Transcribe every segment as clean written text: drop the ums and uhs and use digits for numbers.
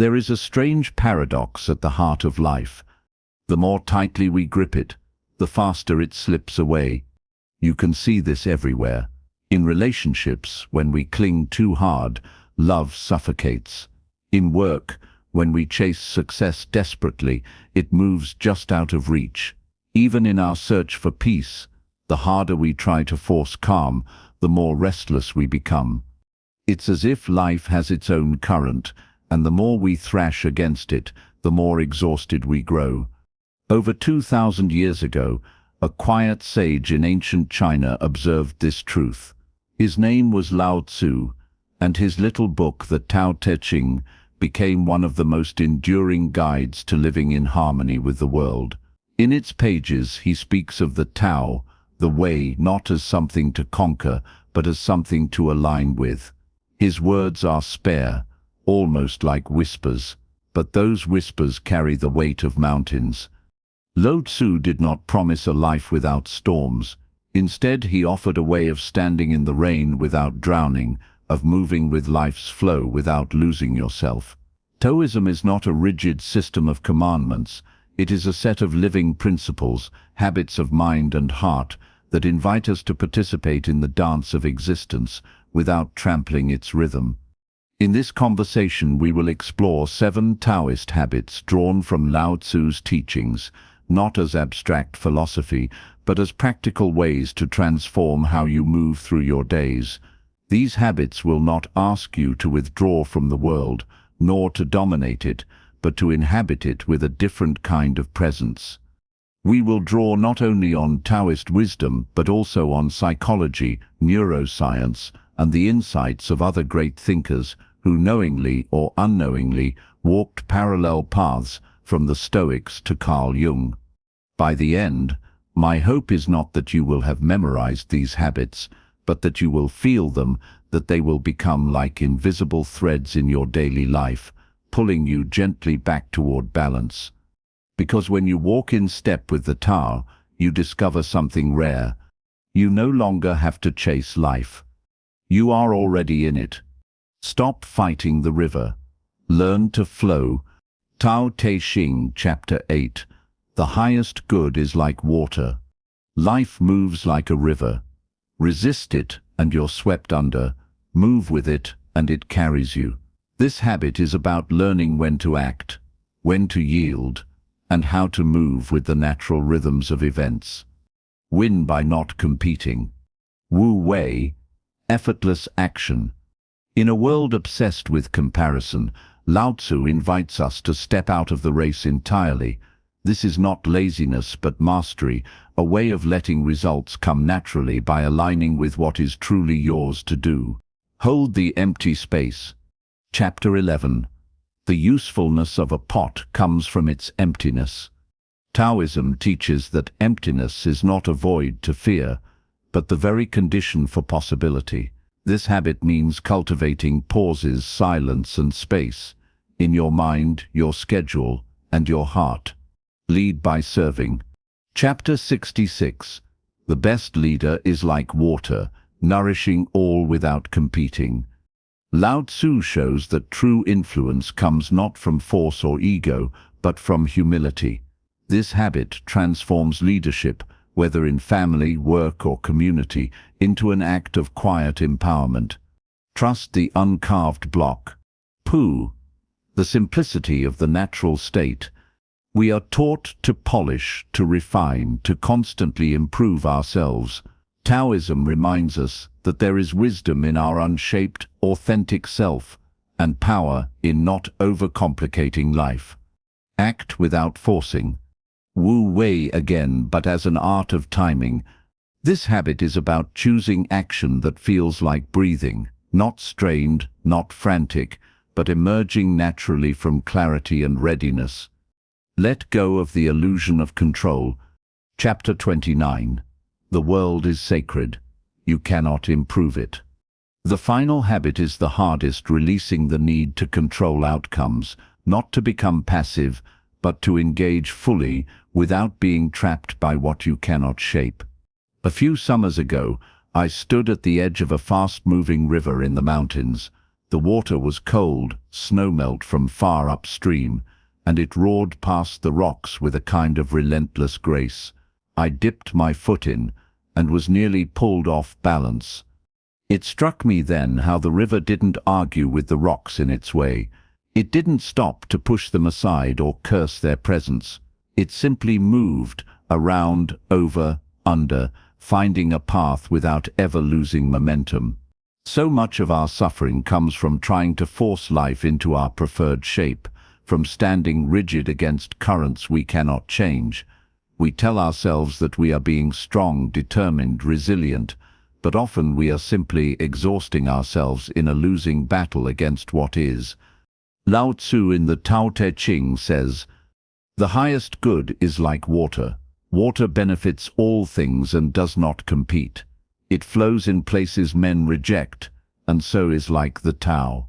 There is a strange paradox at the heart of life. The more tightly we grip it, the faster it slips away. You can see this everywhere. In relationships, when we cling too hard, love suffocates. In work, when we chase success desperately, it moves just out of reach. Even in our search for peace, the harder we try to force calm, the more restless we become. It's as if life has its own current, and the more we thrash against it, the more exhausted we grow. Over 2,000 years ago, a quiet sage in ancient China observed this truth. His name was Lao Tzu, and his little book, the Tao Te Ching, became one of the most enduring guides to living in harmony with the world. In its pages, he speaks of the Tao, the way, not as something to conquer, but as something to align with. His words are spare, almost like whispers, but those whispers carry the weight of mountains. Lao Tzu did not promise a life without storms. Instead, he offered a way of standing in the rain without drowning, of moving with life's flow without losing yourself. Taoism is not a rigid system of commandments. It is a set of living principles, habits of mind and heart, that invite us to participate in the dance of existence without trampling its rhythm. In this conversation, we will explore 7 Taoist habits drawn from Lao Tzu's teachings, not as abstract philosophy, but as practical ways to transform how you move through your days. These habits will not ask you to withdraw from the world, nor to dominate it, but to inhabit it with a different kind of presence. We will draw not only on Taoist wisdom, but also on psychology, neuroscience, and the insights of other great thinkers who knowingly or unknowingly walked parallel paths from the Stoics to Carl Jung. By the end, my hope is not that you will have memorized these habits, but that you will feel them, that they will become like invisible threads in your daily life, pulling you gently back toward balance. Because when you walk in step with the Tao, you discover something rare. You no longer have to chase life. You are already in it. Stop fighting the river. Learn to flow. Tao Te Ching, Chapter 8. The highest good is like water. Life moves like a river. Resist it, and you're swept under. Move with it, and it carries you. This habit is about learning when to act, when to yield, and how to move with the natural rhythms of events. Win by not competing. Wu Wei, effortless action. In a world obsessed with comparison, Lao Tzu invites us to step out of the race entirely. This is not laziness but mastery, a way of letting results come naturally by aligning with what is truly yours to do. Hold the empty space. Chapter 11. The usefulness of a pot comes from its emptiness. Taoism teaches that emptiness is not a void to fear, but the very condition for possibility. This habit means cultivating pauses, silence, and space in your mind, your schedule, and your heart. Lead by serving. Chapter 66. The best leader is like water, nourishing all without competing. Lao Tzu shows that true influence comes not from force or ego, but from humility. This habit transforms leadership, whether in family, work, or community, into an act of quiet empowerment. Trust the uncarved block. Pu. The simplicity of the natural state. We are taught to polish, to refine, to constantly improve ourselves. Taoism reminds us that there is wisdom in our unshaped, authentic self, and power in not overcomplicating life. Act without forcing. Wu Wei again, but as an art of timing. This habit is about choosing action that feels like breathing, not strained, not frantic, but emerging naturally from clarity and readiness. Let go of the illusion of control. Chapter 29. The world is sacred. You cannot improve it. The final habit is the hardest, releasing the need to control outcomes, not to become passive, but to engage fully without being trapped by what you cannot shape. A few summers ago, I stood at the edge of a fast-moving river in the mountains. The water was cold, snowmelt from far upstream, and it roared past the rocks with a kind of relentless grace. I dipped my foot in, and was nearly pulled off balance. It struck me then how the river didn't argue with the rocks in its way. It didn't stop to push them aside or curse their presence. It simply moved, around, over, under, finding a path without ever losing momentum. So much of our suffering comes from trying to force life into our preferred shape, from standing rigid against currents we cannot change. We tell ourselves that we are being strong, determined, resilient, but often we are simply exhausting ourselves in a losing battle against what is. Lao Tzu in the Tao Te Ching says, "The highest good is like water. Water benefits all things and does not compete. It flows in places men reject, and so is like the Tao."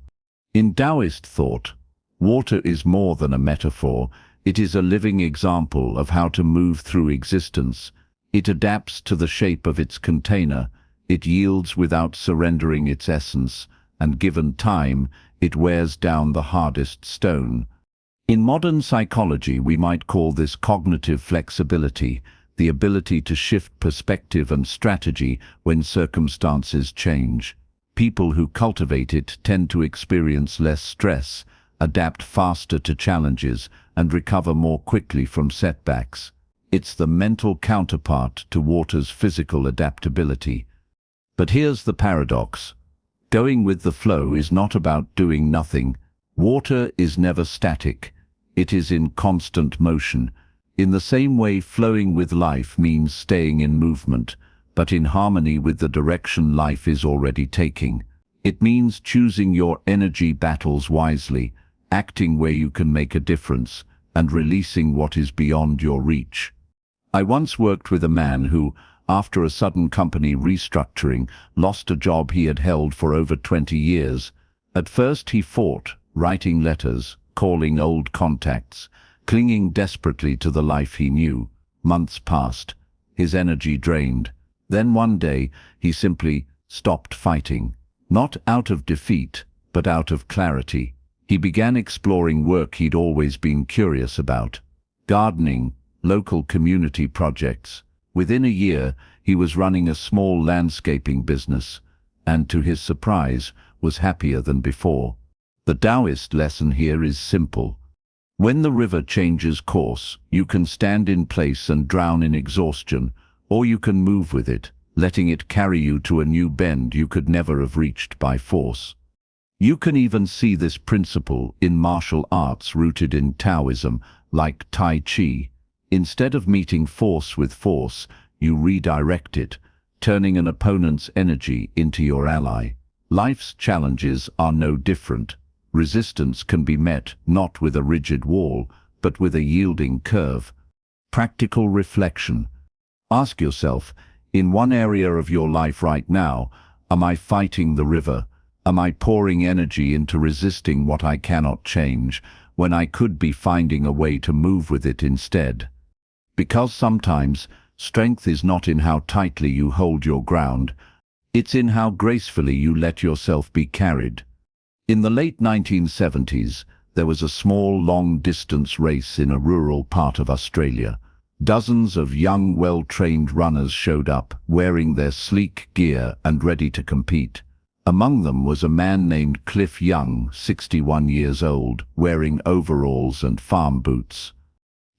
In Taoist thought, water is more than a metaphor. It is a living example of how to move through existence. It adapts to the shape of its container. It yields without surrendering its essence, and given time, it wears down the hardest stone. In modern psychology, we might call this cognitive flexibility, the ability to shift perspective and strategy when circumstances change. People who cultivate it tend to experience less stress, adapt faster to challenges, and recover more quickly from setbacks. It's the mental counterpart to water's physical adaptability. But here's the paradox. Going with the flow is not about doing nothing. Water is never static. It is in constant motion. In the same way, flowing with life means staying in movement, but in harmony with the direction life is already taking. It means choosing your energy battles wisely, acting where you can make a difference, and releasing what is beyond your reach. I once worked with a man who, after a sudden company restructuring, lost a job he had held for over 20 years. At first he fought, writing letters, calling old contacts, clinging desperately to the life he knew. Months passed, his energy drained. Then one day, he simply stopped fighting. Not out of defeat, but out of clarity. He began exploring work he'd always been curious about. Gardening, local community projects. Within a year, he was running a small landscaping business, and to his surprise, was happier than before. The Taoist lesson here is simple. When the river changes course, you can stand in place and drown in exhaustion, or you can move with it, letting it carry you to a new bend you could never have reached by force. You can even see this principle in martial arts rooted in Taoism, like Tai Chi. Instead of meeting force with force, you redirect it, turning an opponent's energy into your ally. Life's challenges are no different. Resistance can be met not with a rigid wall, but with a yielding curve. Practical reflection. Ask yourself, in one area of your life right now, am I fighting the river? Am I pouring energy into resisting what I cannot change, when I could be finding a way to move with it instead? Because sometimes, strength is not in how tightly you hold your ground, it's in how gracefully you let yourself be carried. In the late 1970s, there was a small, long-distance race in a rural part of Australia. Dozens of young, well-trained runners showed up, wearing their sleek gear and ready to compete. Among them was a man named Cliff Young, 61 years old, wearing overalls and farm boots.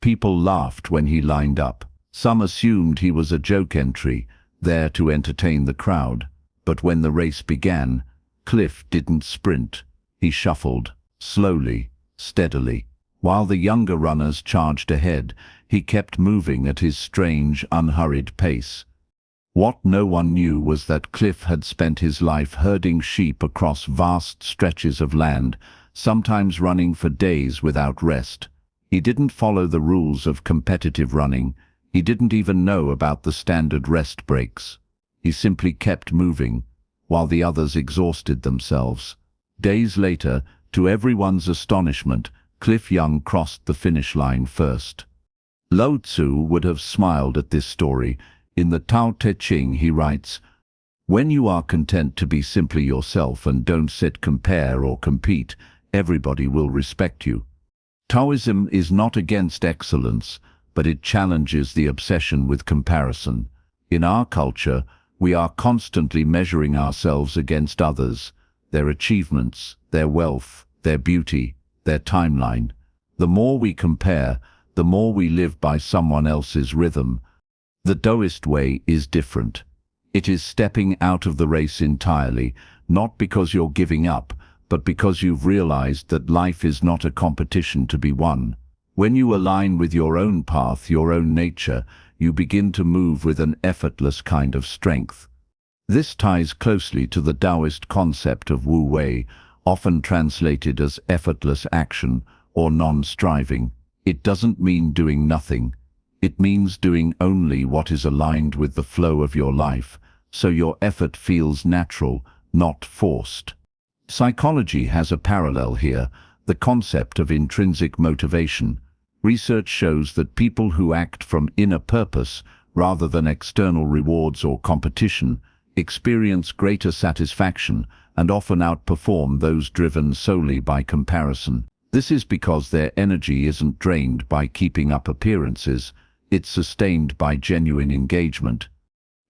People laughed when he lined up. Some assumed he was a joke entry, there to entertain the crowd. But when the race began, Cliff didn't sprint. He shuffled, slowly, steadily. While the younger runners charged ahead, he kept moving at his strange, unhurried pace. What no one knew was that Cliff had spent his life herding sheep across vast stretches of land, sometimes running for days without rest. He didn't follow the rules of competitive running. He didn't even know about the standard rest breaks. He simply kept moving, while the others exhausted themselves. Days later, to everyone's astonishment, Cliff Young crossed the finish line first. Lao Tzu would have smiled at this story. In the Tao Te Ching he writes, When you are content to be simply yourself and don't sit, compare or compete, everybody will respect you. Taoism is not against excellence, but it challenges the obsession with comparison. In our culture, we are constantly measuring ourselves against others, their achievements, their wealth, their beauty, their timeline. The more we compare, the more we live by someone else's rhythm. The Taoist way is different. It is stepping out of the race entirely, not because you're giving up, but because you've realized that life is not a competition to be won. When you align with your own path, your own nature, you begin to move with an effortless kind of strength. This ties closely to the Taoist concept of Wu Wei, often translated as effortless action or non-striving. It doesn't mean doing nothing. It means doing only what is aligned with the flow of your life, so your effort feels natural, not forced. Psychology has a parallel here, the concept of intrinsic motivation. Research shows that people who act from inner purpose, rather than external rewards or competition, experience greater satisfaction and often outperform those driven solely by comparison. This is because their energy isn't drained by keeping up appearances, it's sustained by genuine engagement.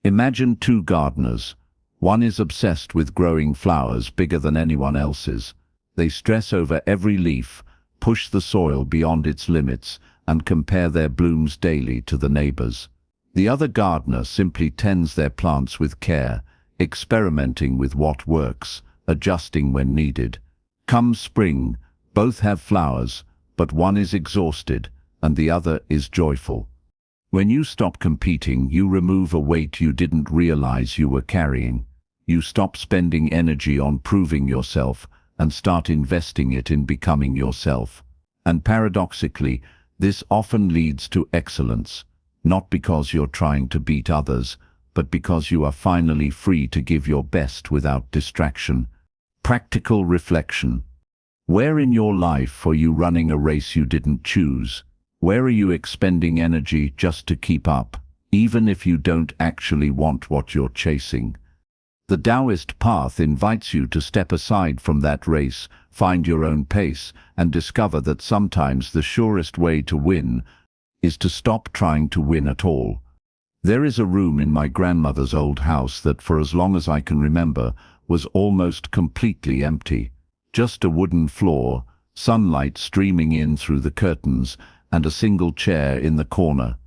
Imagine two gardeners. One is obsessed with growing flowers bigger than anyone else's. They stress over every leaf, push the soil beyond its limits, and compare their blooms daily to the neighbors. The other gardener simply tends their plants with care, experimenting with what works, adjusting when needed. Come spring, both have flowers, but one is exhausted and the other is joyful. When you stop competing, you remove a weight you didn't realize you were carrying. You stop spending energy on proving yourself and start investing it in becoming yourself. And paradoxically, this often leads to excellence, not because you're trying to beat others, but because you are finally free to give your best without distraction. Practical reflection. Where in your life are you running a race you didn't choose? Where are you expending energy just to keep up, even if you don't actually want what you're chasing? The Taoist path invites you to step aside from that race, find your own pace, and discover that sometimes the surest way to win is to stop trying to win at all. There is a room in my grandmother's old house that, for as long as I can remember, was almost completely empty. Just a wooden floor, sunlight streaming in through the curtains, and a single chair in the corner.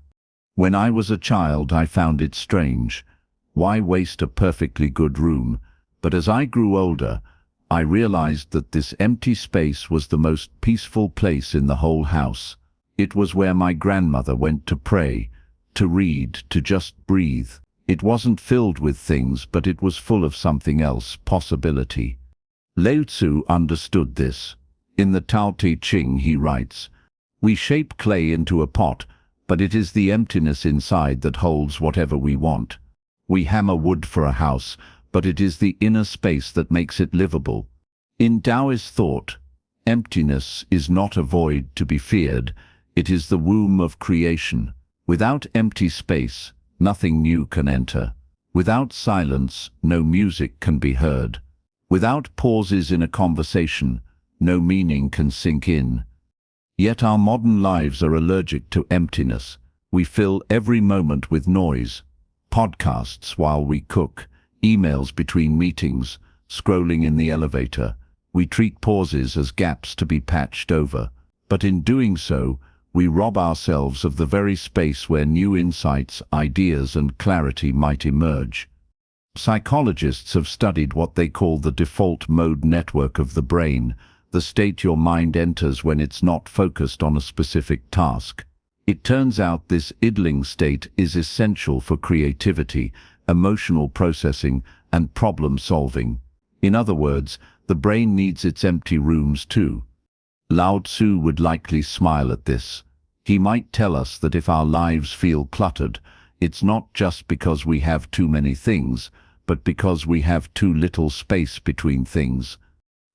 When I was a child, I found it strange. Why waste a perfectly good room? But as I grew older, I realized that this empty space was the most peaceful place in the whole house. It was where my grandmother went to pray, to read, to just breathe. It wasn't filled with things, but it was full of something else, possibility. Lao Tzu understood this. In the Tao Te Ching he writes, "We shape clay into a pot, but it is the emptiness inside that holds whatever we want. We hammer wood for a house, but it is the inner space that makes it livable." In Taoist thought, emptiness is not a void to be feared, it is the womb of creation. Without empty space, nothing new can enter. Without silence, no music can be heard. Without pauses in a conversation, no meaning can sink in. Yet our modern lives are allergic to emptiness. We fill every moment with noise. Podcasts while we cook, emails between meetings, scrolling in the elevator. We treat pauses as gaps to be patched over. But in doing so, we rob ourselves of the very space where new insights, ideas, and clarity might emerge. Psychologists have studied what they call the default mode network of the brain, the state your mind enters when it's not focused on a specific task. It turns out this idling state is essential for creativity, emotional processing, and problem solving. In other words, the brain needs its empty rooms too. Lao Tzu would likely smile at this. He might tell us that if our lives feel cluttered, it's not just because we have too many things, but because we have too little space between things.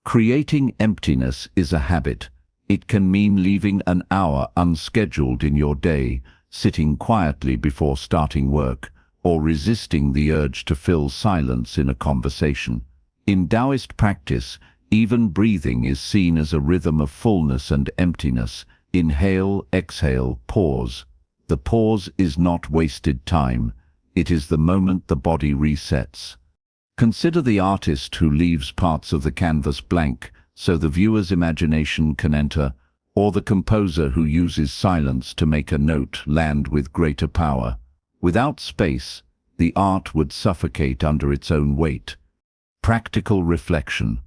Creating emptiness is a habit. It can mean leaving an hour unscheduled in your day, sitting quietly before starting work, or resisting the urge to fill silence in a conversation. In Taoist practice, even breathing is seen as a rhythm of fullness and emptiness. Inhale, exhale, pause. The pause is not wasted time. It is the moment the body resets. Consider the artist who leaves parts of the canvas blank so the viewer's imagination can enter, or the composer who uses silence to make a note land with greater power. Without space, the art would suffocate under its own weight. Practical reflection.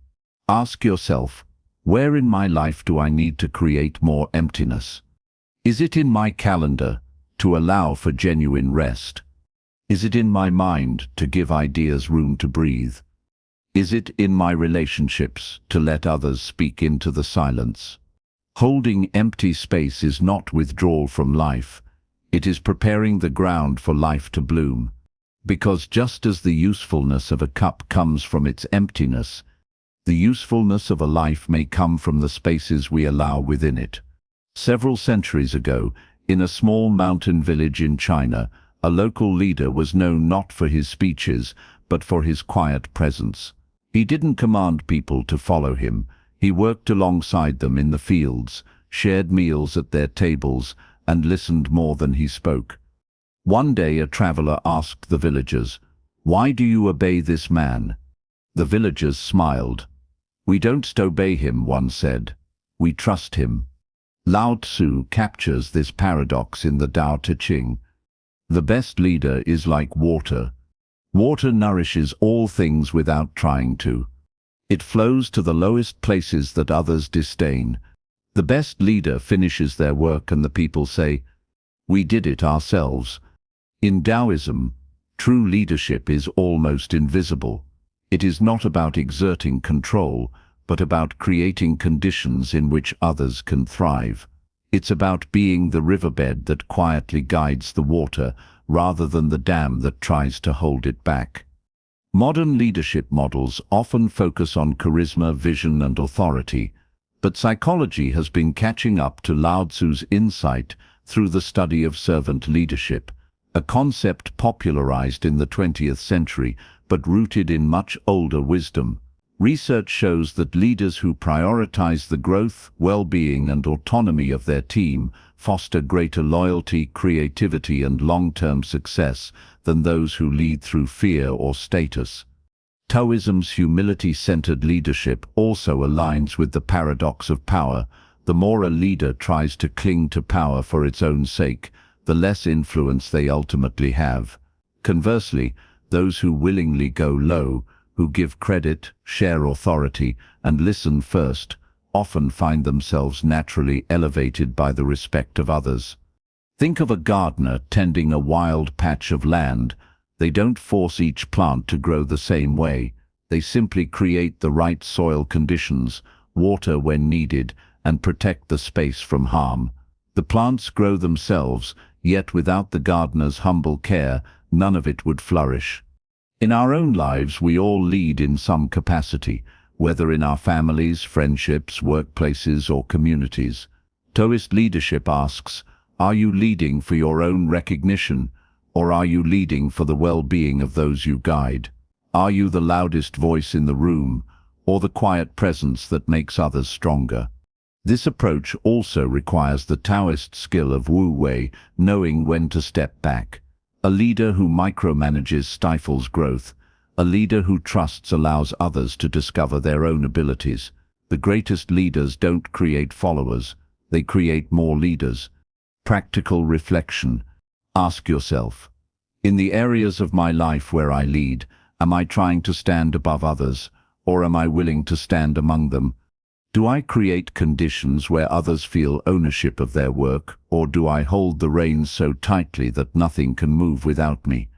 Ask yourself, where in my life do I need to create more emptiness? Is it in my calendar to allow for genuine rest? Is it in my mind to give ideas room to breathe? Is it in my relationships to let others speak into the silence? Holding empty space is not withdrawal from life. It is preparing the ground for life to bloom. Because just as the usefulness of a cup comes from its emptiness, the usefulness of a life may come from the spaces we allow within it. Several centuries ago, in a small mountain village in China, a local leader was known not for his speeches, but for his quiet presence. He didn't command people to follow him. He worked alongside them in the fields, shared meals at their tables, and listened more than he spoke. One day a traveler asked the villagers, "Why do you obey this man?" The villagers smiled. "We don't obey him," one said. "We trust him." Lao Tzu captures this paradox in the Tao Te Ching. The best leader is like water. Water nourishes all things without trying to. It flows to the lowest places that others disdain. The best leader finishes their work and the people say, "We did it ourselves." In Taoism, true leadership is almost invisible. It is not about exerting control, but about creating conditions in which others can thrive. It's about being the riverbed that quietly guides the water rather than the dam that tries to hold it back. Modern leadership models often focus on charisma, vision, and authority, but psychology has been catching up to Lao Tzu's insight through the study of servant leadership, a concept popularized in the 20th century but rooted in much older wisdom. Research shows that leaders who prioritize the growth, well-being, and autonomy of their team foster greater loyalty, creativity, and long-term success than those who lead through fear or status. Taoism's humility-centered leadership also aligns with the paradox of power. The more a leader tries to cling to power for its own sake, the less influence they ultimately have. Conversely, those who willingly go low, who give credit, share authority, and listen first, often find themselves naturally elevated by the respect of others. Think of a gardener tending a wild patch of land. They don't force each plant to grow the same way. They simply create the right soil conditions, water when needed, and protect the space from harm. The plants grow themselves, yet without the gardener's humble care, none of it would flourish. In our own lives, we all lead in some capacity, whether in our families, friendships, workplaces, or communities. Taoist leadership asks, are you leading for your own recognition, or are you leading for the well-being of those you guide? Are you the loudest voice in the room, or the quiet presence that makes others stronger? This approach also requires the Taoist skill of Wu Wei, knowing when to step back. A leader who micromanages stifles growth. A leader who trusts allows others to discover their own abilities. The greatest leaders don't create followers, they create more leaders. Practical reflection. Ask yourself, in the areas of my life where I lead, am I trying to stand above others, or am I willing to stand among them? Do I create conditions where others feel ownership of their work, or do I hold the reins so tightly that nothing can move without me?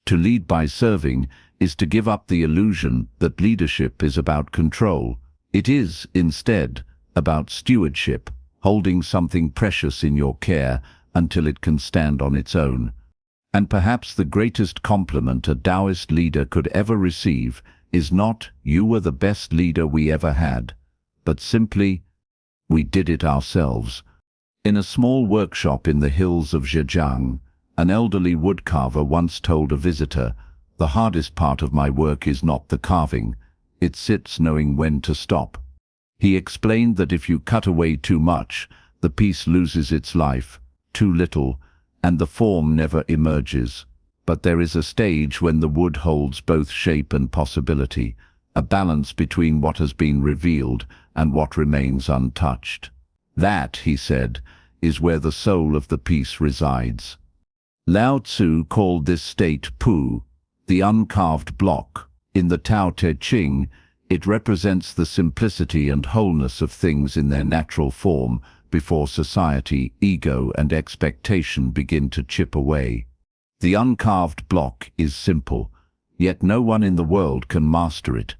To lead by serving is to give up the illusion that leadership is about control. It is, instead, about stewardship, holding something precious in your care until it can stand on its own. And perhaps the greatest compliment a Taoist leader could ever receive is not, "You were the best leader we ever had," but simply, "We did it ourselves." In a small workshop in the hills of Zhejiang, An elderly woodcarver once told a visitor, "The hardest part of my work is not the carving, it sits knowing when to stop." He explained that if you cut away too much, the piece loses its life, too little, and the form never emerges. But there is a stage when the wood holds both shape and possibility, a balance between what has been revealed and what remains untouched. That, he said, is where the soul of the piece resides. Lao Tzu called this state Pu, the uncarved block. In the Tao Te Ching, it represents the simplicity and wholeness of things in their natural form before society, ego, and expectation begin to chip away. The uncarved block is simple, yet no one in the world can master it.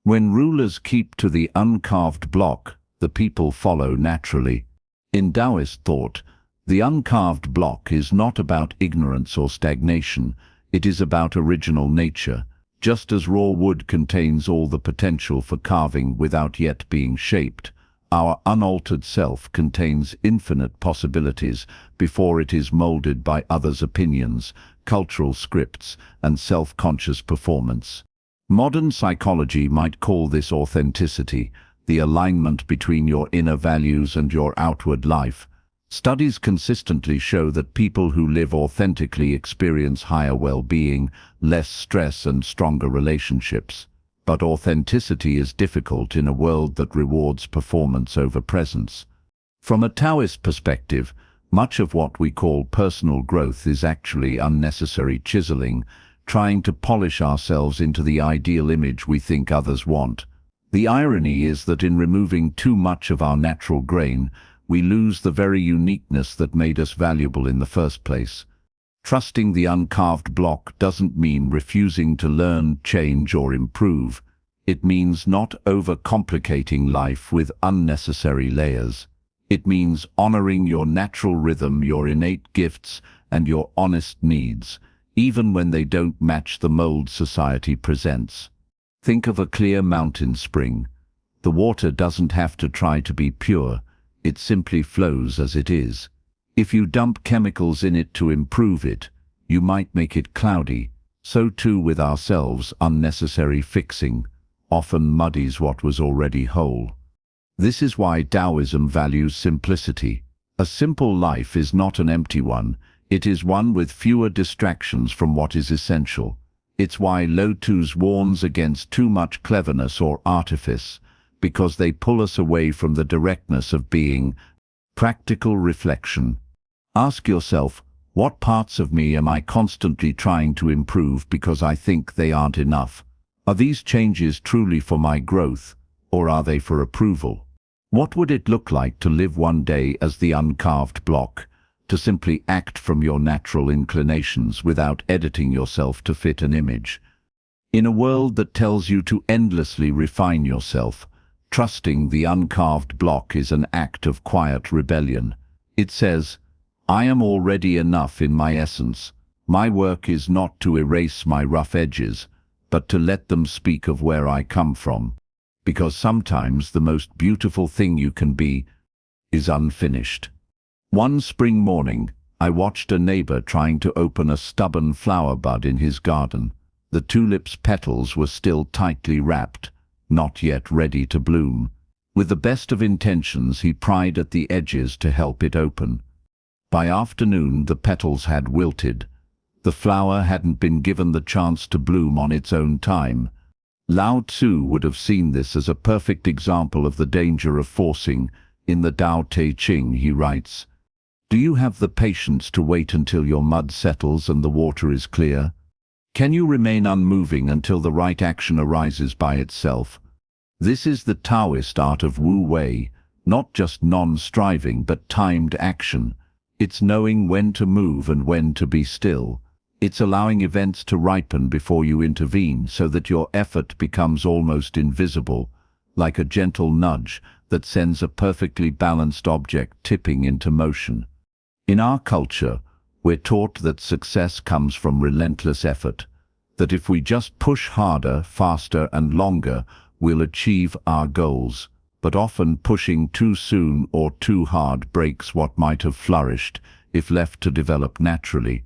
When rulers keep to the uncarved block, the people follow naturally. In Taoist thought, the uncarved block is not about ignorance or stagnation, it is about original nature. Just as raw wood contains all the potential for carving without yet being shaped, our unaltered self contains infinite possibilities before it is molded by others' opinions, cultural scripts, and self-conscious performance. Modern psychology might call this authenticity, the alignment between your inner values and your outward life. Studies consistently show that people who live authentically experience higher well-being, less stress, and stronger relationships. But authenticity is difficult in a world that rewards performance over presence. From a Taoist perspective, much of what we call personal growth is actually unnecessary chiseling, trying to polish ourselves into the ideal image we think others want. The irony is that in removing too much of our natural grain, we lose the very uniqueness that made us valuable in the first place. Trusting the uncarved block doesn't mean refusing to learn, change, or improve. It means not overcomplicating life with unnecessary layers. It means honoring your natural rhythm, your innate gifts, and your honest needs, even when they don't match the mold society presents. Think of a clear mountain spring. The water doesn't have to try to be pure. It simply flows as it is. If you dump chemicals in it to improve it, you might make it cloudy. So too with ourselves, unnecessary fixing often muddies what was already whole. This is why Taoism values simplicity. A simple life is not an empty one, it is one with fewer distractions from what is essential. It's why Lao Tzu warns against too much cleverness or artifice, because they pull us away from the directness of being. Practical reflection. Ask yourself, what parts of me am I constantly trying to improve because I think they aren't enough? Are these changes truly for my growth, or are they for approval? What would it look like to live one day as the uncarved block, to simply act from your natural inclinations without editing yourself to fit an image? In a world that tells you to endlessly refine yourself, trusting the uncarved block is an act of quiet rebellion. It says, I am already enough in my essence. My work is not to erase my rough edges, but to let them speak of where I come from. Because sometimes the most beautiful thing you can be is unfinished. One spring morning, I watched a neighbor trying to open a stubborn flower bud in his garden. The tulip's petals were still tightly wrapped, not yet ready to bloom. With the best of intentions, he pried at the edges to help it open. By afternoon, the petals had wilted. The flower hadn't been given the chance to bloom on its own time. Lao Tzu would have seen this as a perfect example of the danger of forcing. In the Tao Te Ching, he writes, "Do you have the patience to wait until your mud settles and the water is clear? Can you remain unmoving until the right action arises by itself?" This is the Taoist art of Wu Wei, not just non-striving but timed action. It's knowing when to move and when to be still. It's allowing events to ripen before you intervene so that your effort becomes almost invisible, like a gentle nudge that sends a perfectly balanced object tipping into motion. In our culture, we're taught that success comes from relentless effort, that if we just push harder, faster, and longer, we'll achieve our goals. But often pushing too soon or too hard breaks what might have flourished if left to develop naturally.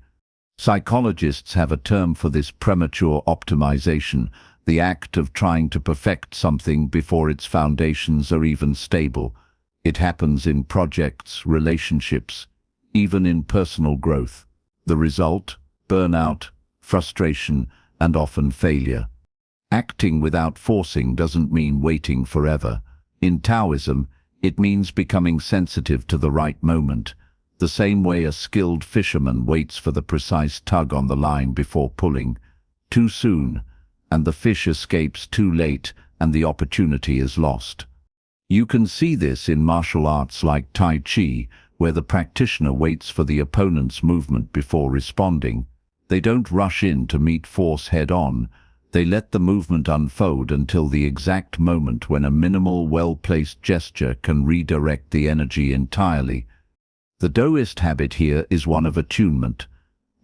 Psychologists have a term for this: premature optimization, the act of trying to perfect something before its foundations are even stable. It happens in projects, relationships, even in personal growth. The result: burnout, frustration, and often failure. Acting without forcing doesn't mean waiting forever. In Taoism, it means becoming sensitive to the right moment, the same way a skilled fisherman waits for the precise tug on the line before pulling. Too soon, and the fish escapes; too late, and the opportunity is lost. You can see this in martial arts like Tai Chi, where the practitioner waits for the opponent's movement before responding. They don't rush in to meet force head-on. They let the movement unfold until the exact moment when a minimal, well-placed gesture can redirect the energy entirely. The Taoist habit here is one of attunement,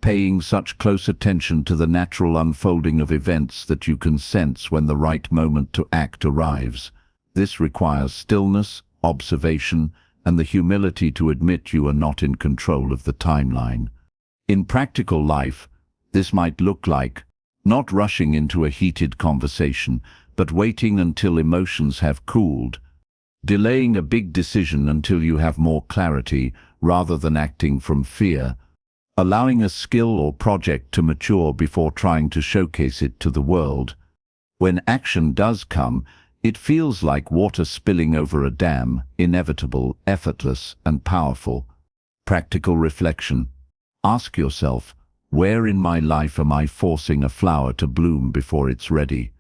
paying such close attention to the natural unfolding of events that you can sense when the right moment to act arrives. This requires stillness, observation, and the humility to admit you are not in control of the timeline. In practical life, this might look like not rushing into a heated conversation, but waiting until emotions have cooled, delaying a big decision until you have more clarity rather than acting from fear, allowing a skill or project to mature before trying to showcase it to the world. When action does come, it feels like water spilling over a dam, inevitable, effortless, and powerful. Practical reflection. Ask yourself, where in my life am I forcing a flower to bloom before it's ready?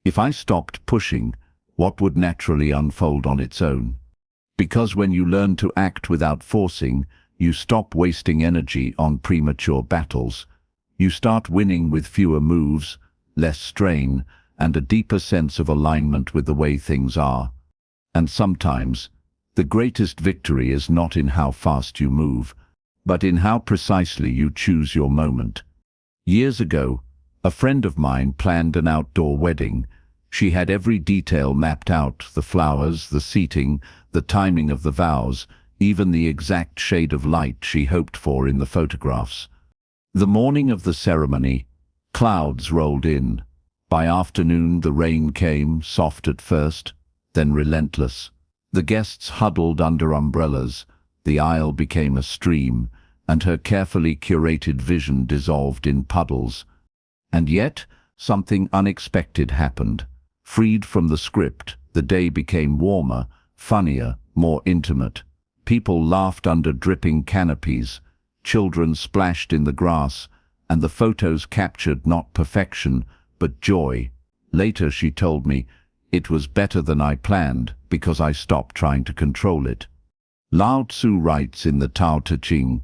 If I stopped pushing, what would naturally unfold on its own? Because when you learn to act without forcing, you stop wasting energy on premature battles. You start winning with fewer moves, less strain, and a deeper sense of alignment with the way things are. And sometimes, the greatest victory is not in how fast you move, but in how precisely you choose your moment. Years ago, a friend of mine planned an outdoor wedding. She had every detail mapped out: the flowers, the seating, the timing of the vows, even the exact shade of light she hoped for in the photographs. The morning of the ceremony, clouds rolled in. By afternoon, the rain came, soft at first, then relentless. The guests huddled under umbrellas. The aisle became a stream, and her carefully curated vision dissolved in puddles. And yet, something unexpected happened. Freed from the script, the day became warmer, funnier, more intimate. People laughed under dripping canopies. Children splashed in the grass, and the photos captured not perfection, but joy. Later she told me, it was better than I planned because I stopped trying to control it. Lao Tzu writes in the Tao Te Ching,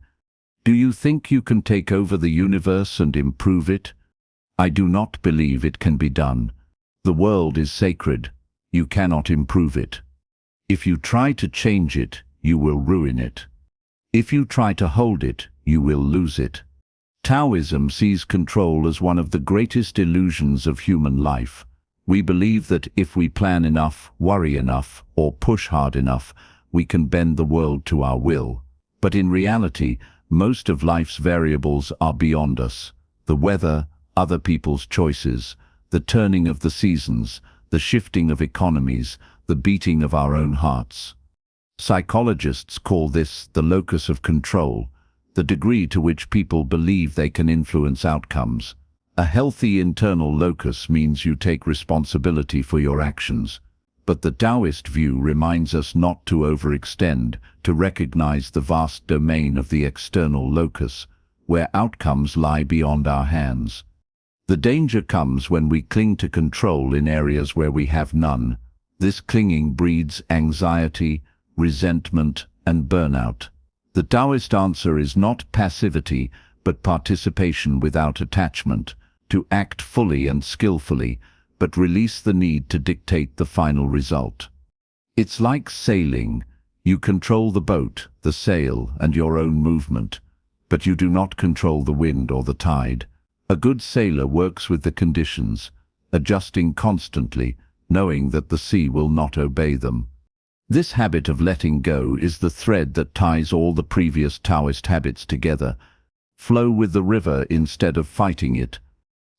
"Do you think you can take over the universe and improve it? I do not believe it can be done. The world is sacred. You cannot improve it. If you try to change it, you will ruin it. If you try to hold it, you will lose it." Taoism sees control as one of the greatest illusions of human life. We believe that if we plan enough, worry enough, or push hard enough, we can bend the world to our will. But in reality, most of life's variables are beyond us. The weather, other people's choices, the turning of the seasons, the shifting of economies, the beating of our own hearts. Psychologists call this the locus of control, the degree to which people believe they can influence outcomes. A healthy internal locus means you take responsibility for your actions. But the Taoist view reminds us not to overextend, to recognize the vast domain of the external locus, where outcomes lie beyond our hands. The danger comes when we cling to control in areas where we have none. This clinging breeds anxiety, resentment, and burnout. The Taoist answer is not passivity, but participation without attachment, to act fully and skillfully, but release the need to dictate the final result. It's like sailing. You control the boat, the sail, and your own movement, but you do not control the wind or the tide. A good sailor works with the conditions, adjusting constantly, knowing that the sea will not obey them. This habit of letting go is the thread that ties all the previous Taoist habits together. Flow with the river instead of fighting it.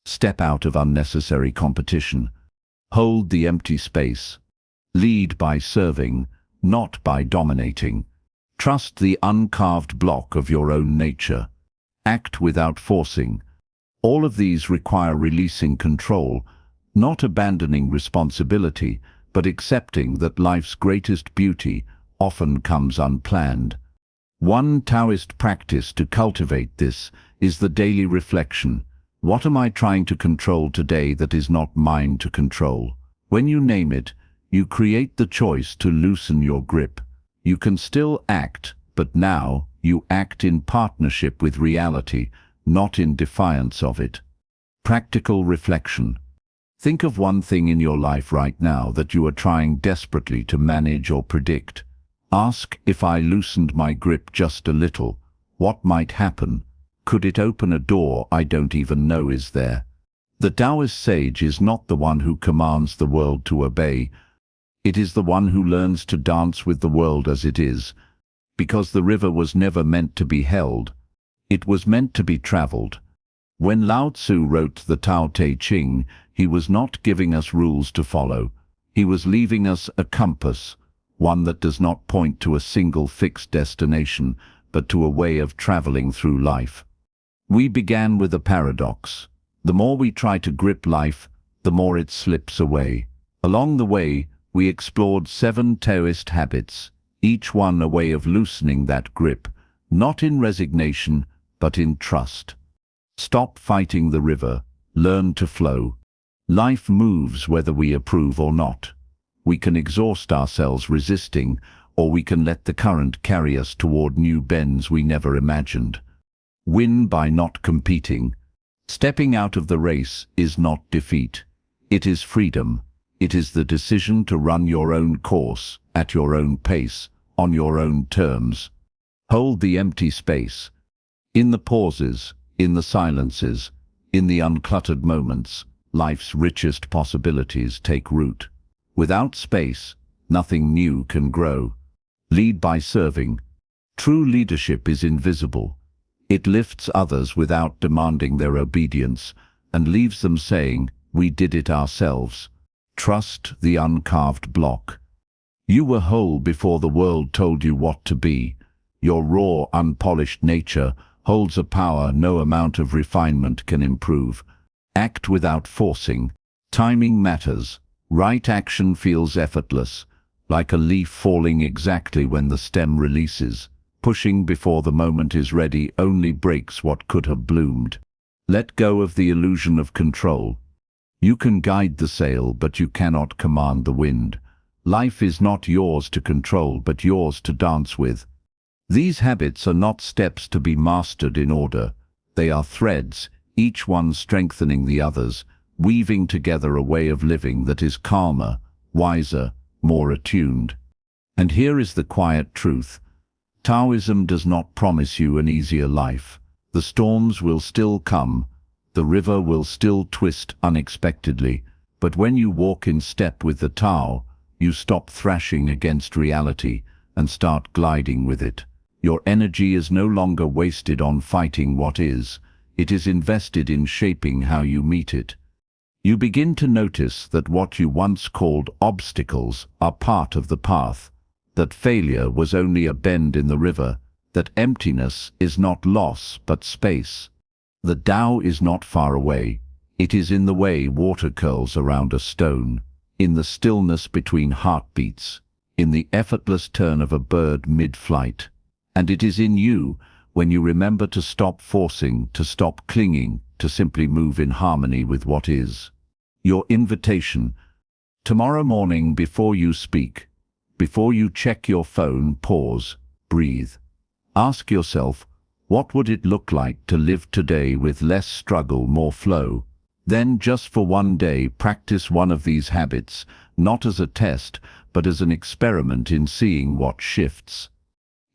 Step out of unnecessary competition. Hold the empty space. Lead by serving, not by dominating. Trust the uncarved block of your own nature. Act without forcing. All of these require releasing control, not abandoning responsibility, but accepting that life's greatest beauty often comes unplanned. One Taoist practice to cultivate this is the daily reflection. What am I trying to control today that is not mine to control? When you name it, you create the choice to loosen your grip. You can still act, but now you act in partnership with reality, not in defiance of it. Practical reflection. Think of one thing in your life right now that you are trying desperately to manage or predict. Ask, if I loosened my grip just a little, what might happen? Could it open a door I don't even know is there? The Taoist sage is not the one who commands the world to obey. It is the one who learns to dance with the world as it is. Because the river was never meant to be held. It was meant to be traveled. When Lao Tzu wrote the Tao Te Ching, he was not giving us rules to follow. He was leaving us a compass, one that does not point to a single fixed destination, but to a way of traveling through life. We began with a paradox. The more we try to grip life, the more it slips away. Along the way, we explored 7 Taoist habits, each one a way of loosening that grip, not in resignation, but in trust. Stop fighting the river, learn to flow. Life moves whether we approve or not. We can exhaust ourselves resisting, or we can let the current carry us toward new bends we never imagined. Win by not competing. Stepping out of the race is not defeat. It is freedom. It is the decision to run your own course, at your own pace, on your own terms. Hold the empty space. In the pauses, in the silences, in the uncluttered moments, life's richest possibilities take root. Without space, nothing new can grow. Lead by serving. True leadership is invisible. It lifts others without demanding their obedience and leaves them saying, "We did it ourselves." Trust the uncarved block. You were whole before the world told you what to be. Your raw, unpolished nature holds a power no amount of refinement can improve. Act without forcing. Timing matters. Right action feels effortless, like a leaf falling exactly when the stem releases. Pushing before the moment is ready only breaks what could have bloomed. Let go of the illusion of control. You can guide the sail, but you cannot command the wind. Life is not yours to control, but yours to dance with. These habits are not steps to be mastered in order. They are threads, each one strengthening the others, weaving together a way of living that is calmer, wiser, more attuned. And here is the quiet truth. Taoism does not promise you an easier life. The storms will still come, the river will still twist unexpectedly, but when you walk in step with the Tao, you stop thrashing against reality and start gliding with it. Your energy is no longer wasted on fighting what is. It is invested in shaping how you meet it. You begin to notice that what you once called obstacles are part of the path, that failure was only a bend in the river, that emptiness is not loss but space. The Tao is not far away. It is in the way water curls around a stone, in the stillness between heartbeats, in the effortless turn of a bird mid-flight. And it is in you, when you remember to stop forcing, to stop clinging, to simply move in harmony with what is. Your invitation. Tomorrow morning, before you speak, before you check your phone, pause, breathe. Ask yourself, what would it look like to live today with less struggle, more flow? Then, just for one day, practice one of these habits, not as a test, but as an experiment in seeing what shifts.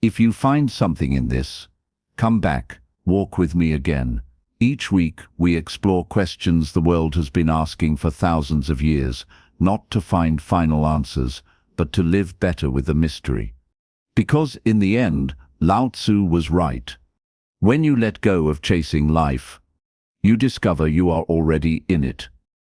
If you find something in this, come back, walk with me again. Each week, we explore questions the world has been asking for thousands of years, not to find final answers, but to live better with the mystery. Because in the end, Lao Tzu was right. When you let go of chasing life, you discover you are already in it.